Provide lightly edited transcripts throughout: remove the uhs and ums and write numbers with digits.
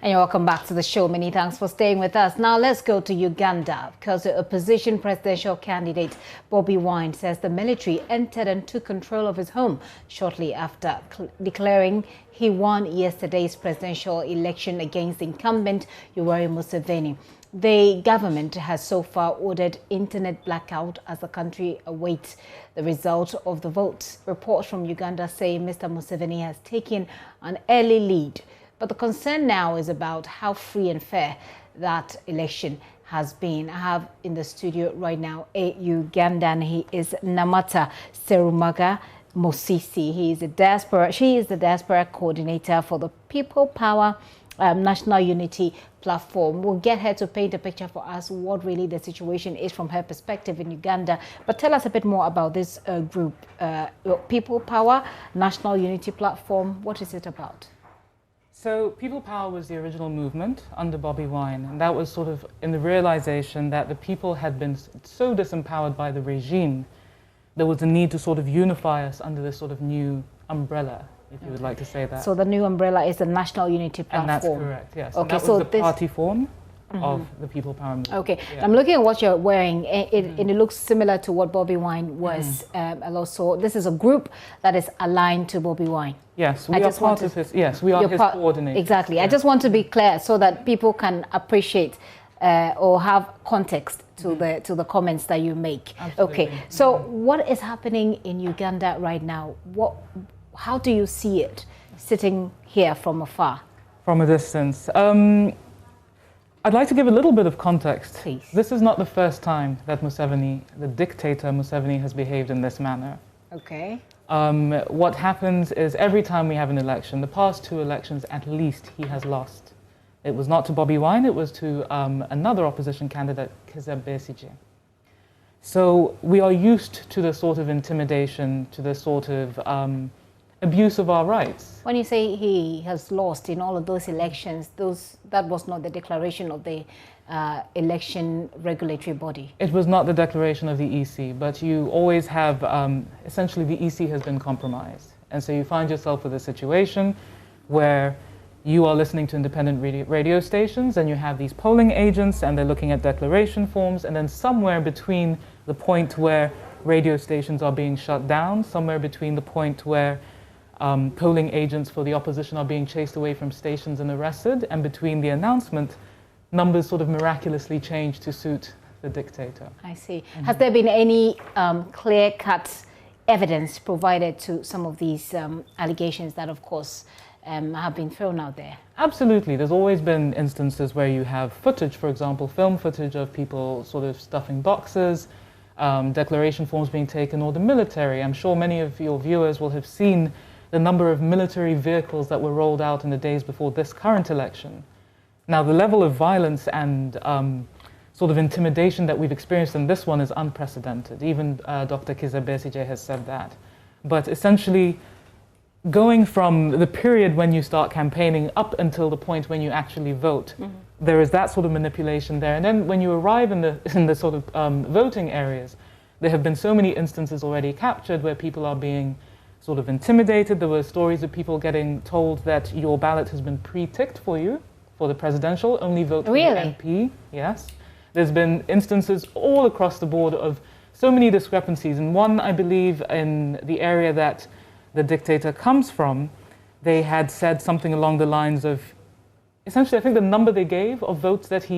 And you're welcome back to the show. Many thanks for staying with us. Now let's go to Uganda because the opposition presidential candidate Bobi Wine says the military entered and took control of his home shortly after declaring he won yesterday's presidential election against incumbent Yoweri Museveni. The government has so far ordered internet blackout as the country awaits the result of the votes. Reports from Uganda say Mr. Museveni has taken an early lead. But the concern now is about how free and fair that election has been. I have in the studio right now a Ugandan. He is Namata Serumaga-Musisi. She is the diaspora coordinator for the People Power National Unity Platform. We'll get her to paint a picture for us what really the situation is from her perspective in Uganda. But tell us a bit more about this group, People Power National Unity Platform. What is it about? So People Power was the original movement under Bobi Wine, and that was sort of in the realization that the people had been so disempowered by the regime, there was a need to sort of unify us under this sort of new umbrella, if you would like to say that. So the new umbrella is the National Unity Platform. And that's correct, yes. Okay, and that was the party form of the People Power movement. Okay, yeah. I'm looking at what you're wearing, and it looks similar to what Bobi Wine was. Also, this is a group that is aligned to Bobi Wine. Yes, we are part of his. Yes, we are his coordinators. Exactly. Yeah. I just want to be clear so that people can appreciate or have context to the comments that you make. Absolutely. Okay. So, what is happening in Uganda right now? How do you see it sitting here from afar? From a distance. I'd like to give a little bit of context. Please. This is not the first time that Museveni, the dictator Museveni, has behaved in this manner. Okay. What happens is every time we have an election, the past two elections at least, he has lost. It was not to Bobi Wine, it was to another opposition candidate, Kizza Besigye. So we are used to the sort of intimidation, to the sort of abuse of our rights. When you say he has lost in all of those elections, that was not the declaration of the election regulatory body. It was not the declaration of the EC, but you always have, essentially the EC has been compromised. And so you find yourself with a situation where you are listening to independent radio stations and you have these polling agents and they're looking at declaration forms, and then somewhere between the point where radio stations are being shut down, somewhere between the point where polling agents for the opposition are being chased away from stations and arrested, and between the announcement, numbers sort of miraculously change to suit the dictator. I see. Has there been any clear-cut evidence provided to some of these allegations that, of course, have been thrown out there? Absolutely. There's always been instances where you have footage, for example, film footage of people sort of stuffing boxes, declaration forms being taken, or the military. I'm sure many of your viewers will have seen the number of military vehicles that were rolled out in the days before this current election. Now, the level of violence and sort of intimidation that we've experienced in this one is unprecedented. Even Dr. Kizza Besigye has said that. But essentially, going from the period when you start campaigning up until the point when you actually vote, there is that sort of manipulation there. And then when you arrive in the sort of voting areas, there have been so many instances already captured where people are being sort of intimidated. There were stories of people getting told that your ballot has been pre-ticked for you for the presidential, only vote for the MP. Yes. There's been instances all across the board of so many discrepancies. And one, I believe, in the area that the dictator comes from, they had said something along the lines of, essentially, I think the number they gave of votes that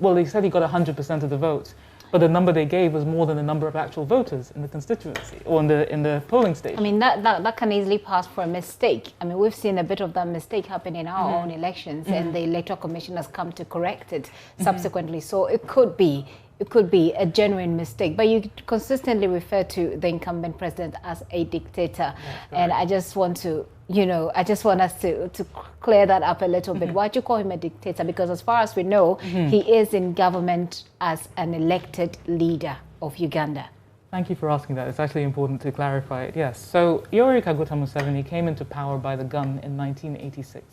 well, they said he got 100% of the votes, but the number they gave was more than the number of actual voters in the constituency or in the polling station. I mean, that can easily pass for a mistake. I mean, we've seen a bit of that mistake happen in our own elections, and the Electoral Commission has come to correct it subsequently. So it could be a genuine mistake. But you consistently refer to the incumbent president as a dictator, and I just want to, I just want us to clear that up a little bit. Why do you call him a dictator? Because as far as we know, he is in government as an elected leader of Uganda. Thank you for asking that. It's actually important to clarify it. Yes. So Yoweri Museveni came into power by the gun in 1986.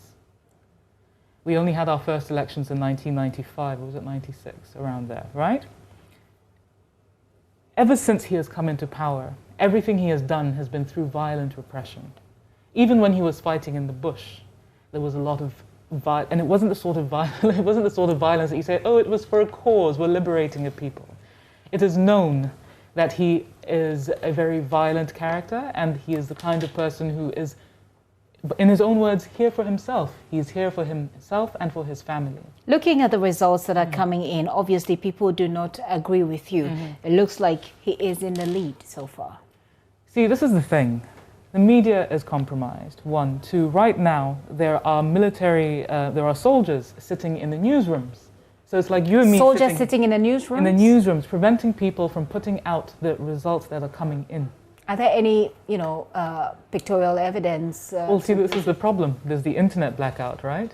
We only had our first elections in 1995, or was it 96, around there, right? Ever since he has come into power, everything he has done has been through violent repression. Even when he was fighting in the bush, there was a lot of and it wasn't the sort of it wasn't the sort of violence that you say, oh, it was for a cause, we're liberating a people. It is known that he is a very violent character, and he is the kind of person who is, in his own words, here for himself. He's here for himself and for his family. Looking at the results that are coming in, obviously people do not agree with you. It looks like he is in the lead so far. See, this is the thing. The media is compromised. 1, 2, right now there are there are soldiers sitting in the newsrooms. So it's like you and me soldiers sitting in the newsrooms? In the newsrooms, preventing people from putting out the results that are coming in. Are there any, pictorial evidence? Well, see, this is the problem. There's the internet blackout, right?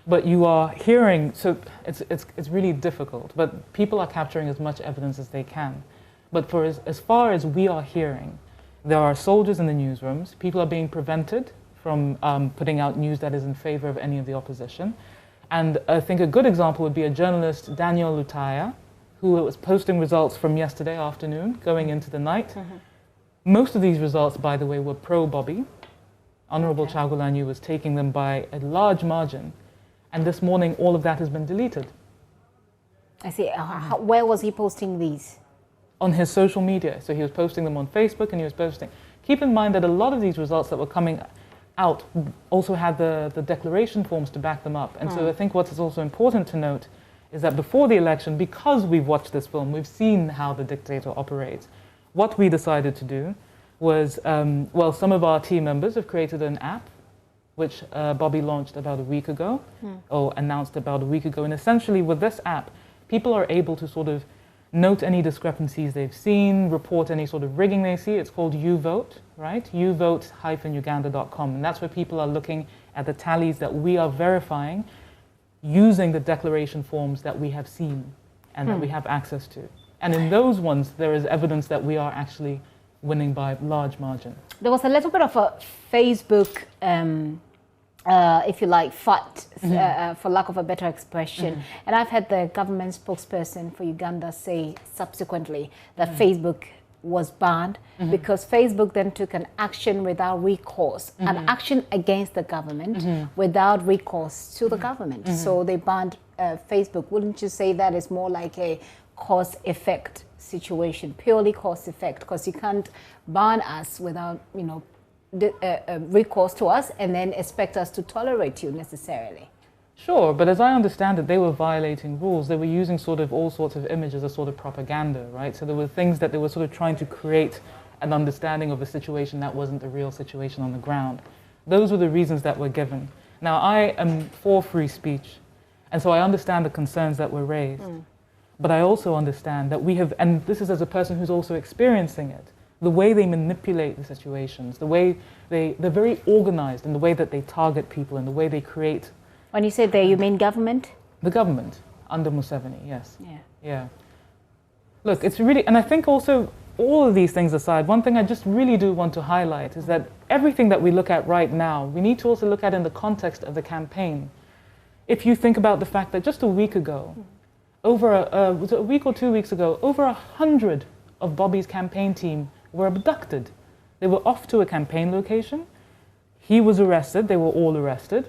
But you are hearing, so it's really difficult. But people are capturing as much evidence as they can. But for as far as we are hearing, there are soldiers in the newsrooms. People are being prevented from putting out news that is in favor of any of the opposition. And I think a good example would be a journalist, Daniel Lutaya, who was posting results from yesterday afternoon, going into the night. Most of these results, by the way, were pro-Bobby. Honorable Chagulanyi was taking them by a large margin. And this morning, all of that has been deleted. I see. Where was he posting these? On his social media. So he was posting them on Facebook, and he was posting. Keep in mind that a lot of these results that were coming out also had the declaration forms to back them up. And so I think what is also important to note is that before the election, because we've watched this film, we've seen how the dictator operates. What we decided to do was, some of our team members have created an app, which Bobby launched about a week ago, or announced about a week ago. And essentially with this app, people are able to sort of note any discrepancies they've seen, report any sort of rigging they see. It's called YouVote, right? YouVote-uganda.com. And that's where people are looking at the tallies that we are verifying using the declaration forms that we have seen and that we have access to. And in those ones, there is evidence that we are actually winning by large margin. There was a little bit of a Facebook if you like, fight, for lack of a better expression. And I've had the government spokesperson for Uganda say subsequently that Facebook was banned because Facebook then took an action without recourse, an action against the government without recourse to the government. So they banned Facebook. Wouldn't you say that is more like a cause-effect situation, purely cause-effect, because you can't ban us without, recourse to us and then expect us to tolerate you necessarily? Sure, but as I understand it, they were violating rules. They were using sort of all sorts of images as sort of propaganda, right? So there were things that they were sort of trying to create an understanding of a situation that wasn't the real situation on the ground. Those were the reasons that were given. Now, I am for free speech, and so I understand the concerns that were raised. But I also understand that we have, and this is as a person who's also experiencing it, the way they manipulate the situations, the way they're very organized in the way that they target people and the way they create. When you say they, you mean government? The government, under Museveni, yes. Yeah. Look, it's really, and I think also, all of these things aside, one thing I just really do want to highlight is that everything that we look at right now, we need to also look at in the context of the campaign. If you think about the fact that just a week ago, was it a week or 2 weeks ago, over 100 of Bobby's campaign team were abducted. They were off to a campaign location. He was arrested. They were all arrested.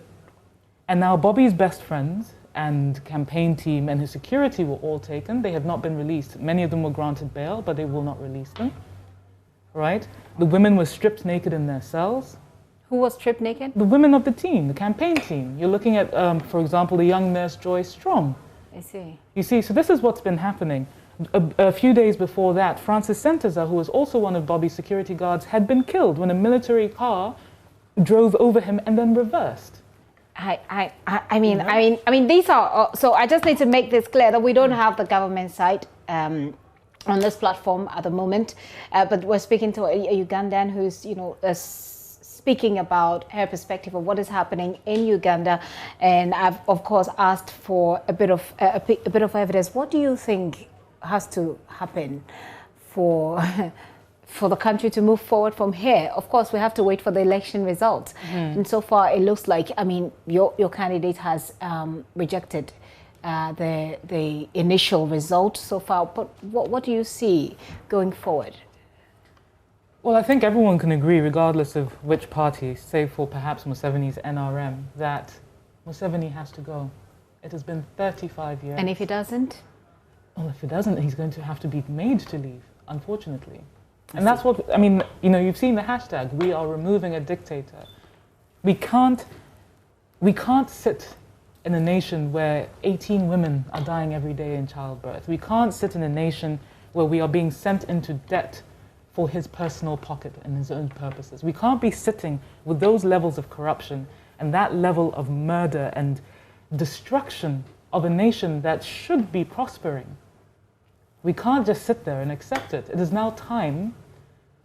And now Bobby's best friends and campaign team and his security were all taken. They have not been released. Many of them were granted bail, but they will not release them. Right? The women were stripped naked in their cells. Who was stripped naked? The women of the team, the campaign team. You're looking at, for example, the young nurse Joy Strong. I see. You see, so this is what's been happening. A few days before that, Francis Sentaza, who was also one of Bobby's security guards, had been killed when a military car drove over him and then reversed. I mean, these are, so I just need to make this clear that we don't have the government side on this platform at the moment, but we're speaking to a Ugandan who's, speaking about her perspective of what is happening in Uganda, and I've of course asked for a bit of evidence. What do you think has to happen for the country to move forward from here? Of course, we have to wait for the election results, and so far it looks like, I mean, your candidate has rejected the initial result so far. But what do you see going forward? Well, I think everyone can agree, regardless of which party, save for perhaps Museveni's NRM, that Museveni has to go. It has been 35 years. And if he doesn't? Well, if he doesn't, he's going to have to be made to leave, unfortunately. And that's what, I mean, you know, you've seen the hashtag, we are removing a dictator. We can't sit in a nation where 18 women are dying every day in childbirth. We can't sit in a nation where we are being sent into debt for his personal pocket and his own purposes. We can't be sitting with those levels of corruption and that level of murder and destruction of a nation that should be prospering. We can't just sit there and accept it. It is now time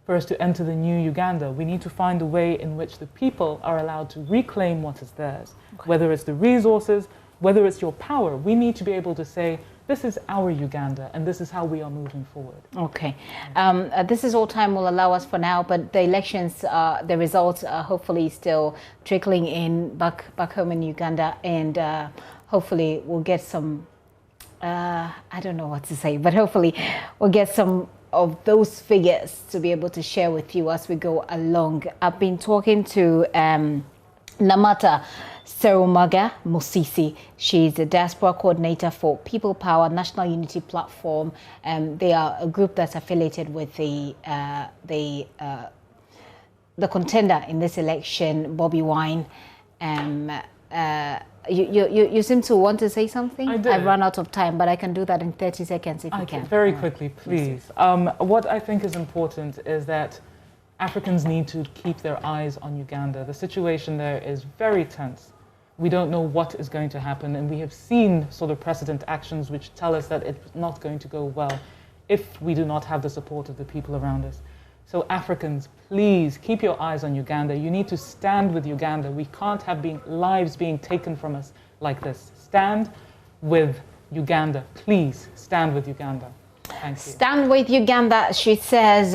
for us to enter the new Uganda. We need to find a way in which the people are allowed to reclaim what is theirs. Okay. Whether it's the resources, whether it's your power, we need to be able to say, this is our Uganda, and this is how we are moving forward. Okay. This is all time will allow us for now, but the elections, the results are hopefully still trickling in back home in Uganda, and hopefully we'll get some, I don't know what to say, but hopefully we'll get some of those figures to be able to share with you as we go along. I've been talking to Namata Serumaga-Musisi. She's the diaspora coordinator for People Power National Unity Platform. They are a group that's affiliated with the contender in this election, Bobi Wine. You seem to want to say something? I did. I've run out of time, but I can do that in 30 seconds if you can. Very quickly, please. What I think is important is that Africans need to keep their eyes on Uganda. The situation there is very tense. We don't know what is going to happen, and we have seen sort of precedent actions which tell us that it's not going to go well if we do not have the support of the people around us. So Africans, please keep your eyes on Uganda. You need to stand with Uganda. We can't have lives being taken from us like this. Stand with Uganda. Please stand with Uganda. Thank you. Stand with Uganda, she says.